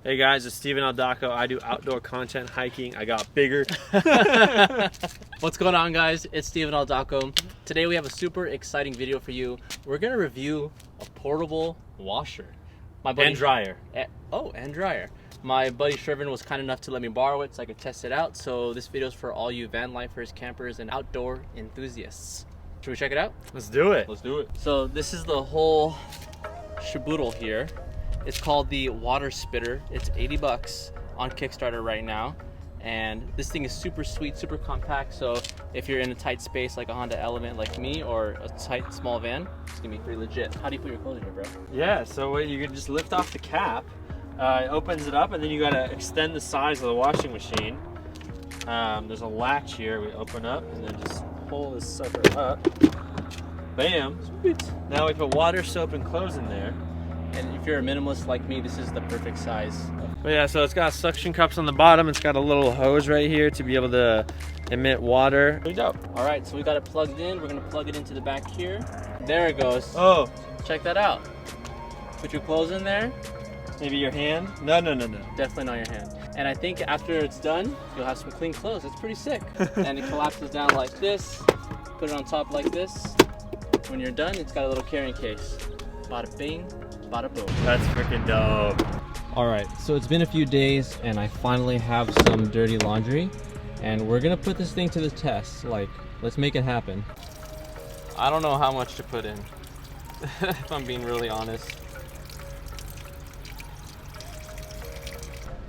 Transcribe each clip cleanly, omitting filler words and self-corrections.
Hey guys, it's Steven Aldaco. I do outdoor content, hiking. I got bigger. What's going on, guys? It's Steven Aldaco. Today we have a super exciting video for you. We're gonna review a portable washer. And dryer. And dryer. My buddy Shervin was kind enough to let me borrow it so I could test it out. So this video is for all you van lifers, campers, and outdoor enthusiasts. Should we check it out? Let's do it. Let's do it. So this is the whole shaboodle here. It's called the water spitter. It's 80 bucks on Kickstarter right now. And this thing is super sweet, super compact. So if you're in a tight space like a Honda Element like me, or a tight small van, it's gonna be pretty legit. How do you put your clothes in here, bro? Yeah, so you can just lift off the cap. It opens it up, and then you gotta extend the size of the washing machine. There's a latch here we open up, and then just pull this sucker up. Bam. Sweet. Now we put water, soap, and clothes in there. And if you're a minimalist like me, this is the perfect size. But yeah, so it's got suction cups on the bottom. It's got a little hose right here to be able to emit water. Pretty dope. All right, so we got it plugged in. We're gonna plug it into the back here. There it goes. Oh, check that out. Put your clothes in there. maybe your hand? No. Definitely not your hand. And I think after it's done, you'll have some clean clothes. It's pretty sick. And it collapses down like this. Put it on top like this. When you're done, it's got a little carrying case. Bada bing, bada boom. That's freaking dope. All right, so it's been a few days and I finally have some dirty laundry, and we're gonna put this thing to the test. Like, let's make it happen. I don't know how much to put in, if I'm being really honest.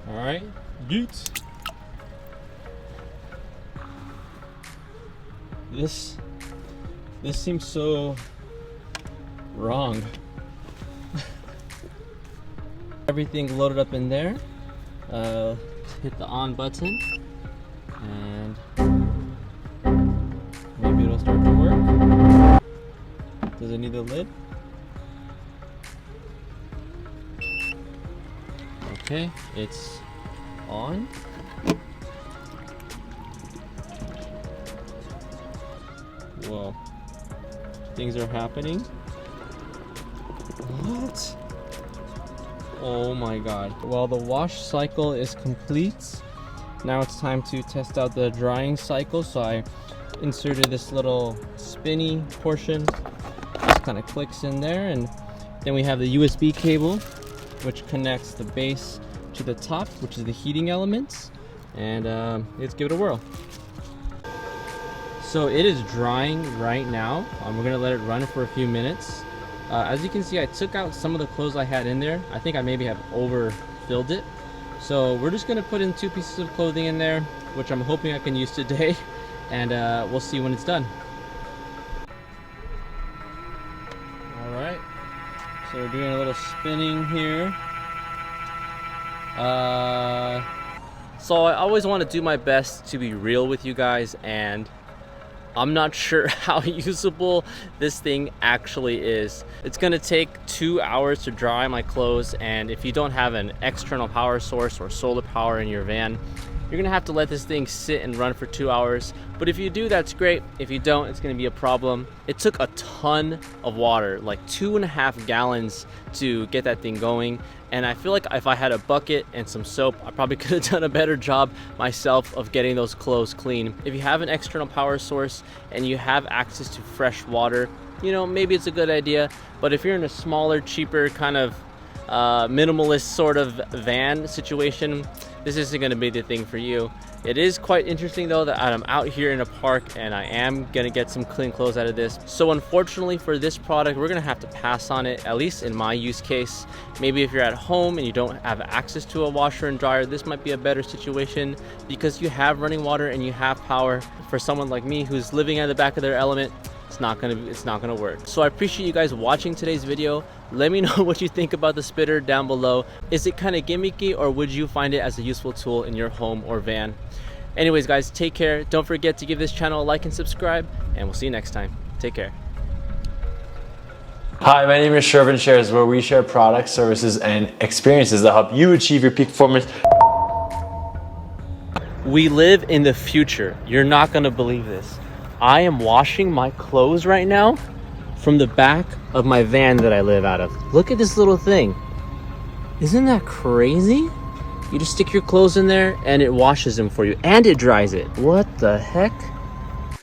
All right, Yeet. This seems so wrong. Everything loaded up in there. Hit the on button, and maybe it'll start to work. Does it need the lid? Okay, it's on. Whoa, things are happening. What? Oh my god. Well, the wash cycle is complete. Now it's time to test out the drying cycle. So I inserted this little spinny portion. Just kind of clicks in there, and then we have the USB cable, which connects the base to the top, which is the heating elements. And let's give it a whirl. So it is drying right now. We're gonna let it run for a few minutes. As you can see, I took out some of the clothes I had in there. I think I maybe have overfilled it. So we're just gonna put in 2 pieces of clothing in there, which I'm hoping I can use today, and we'll see when it's done. All right, so we're doing a little spinning here. So I always want to do my best to be real with you guys, and I'm not sure how usable this thing actually is. It's gonna take 2 hours to dry my clothes, and if you don't have an external power source or solar power in your van, you're gonna have to let this thing sit and run for 2 hours. But if you do, that's great. If you don't, it's gonna be a problem. It took a ton of water, like 2.5 gallons to get that thing going. And I feel like if I had a bucket and some soap, I probably could have done a better job myself of getting those clothes clean. If you have an external power source and you have access to fresh water, you know, maybe it's a good idea. But if you're in a smaller, cheaper kind of minimalist sort of van situation, this isn't going to be the thing for you. It is quite interesting though that I'm out here in a park and I am gonna get some clean clothes out of this. So unfortunately for this product, we're gonna have to pass on it, at least in my use case. Maybe if you're at home and you don't have access to a washer and dryer, this might be a better situation because you have running water and you have power. For someone like me who's living at the back of their element, it's not gonna work. So I appreciate you guys watching today's video. Let me know what you think about the spitter down below. Is it kind of gimmicky, or would you find it as a useful tool in your home or van? Anyways, guys, take care. Don't forget to give this channel a like and subscribe, and we'll see you next time. Take care. Hi, my name is Shervin Shares, where we share products, services, and experiences that help you achieve your peak performance. We live in the future. You're not gonna believe this. I am washing my clothes right now from the back of my van that I live out of. Look at this little thing. Isn't that crazy? You just stick your clothes in there and it washes them for you and it dries it. What the heck?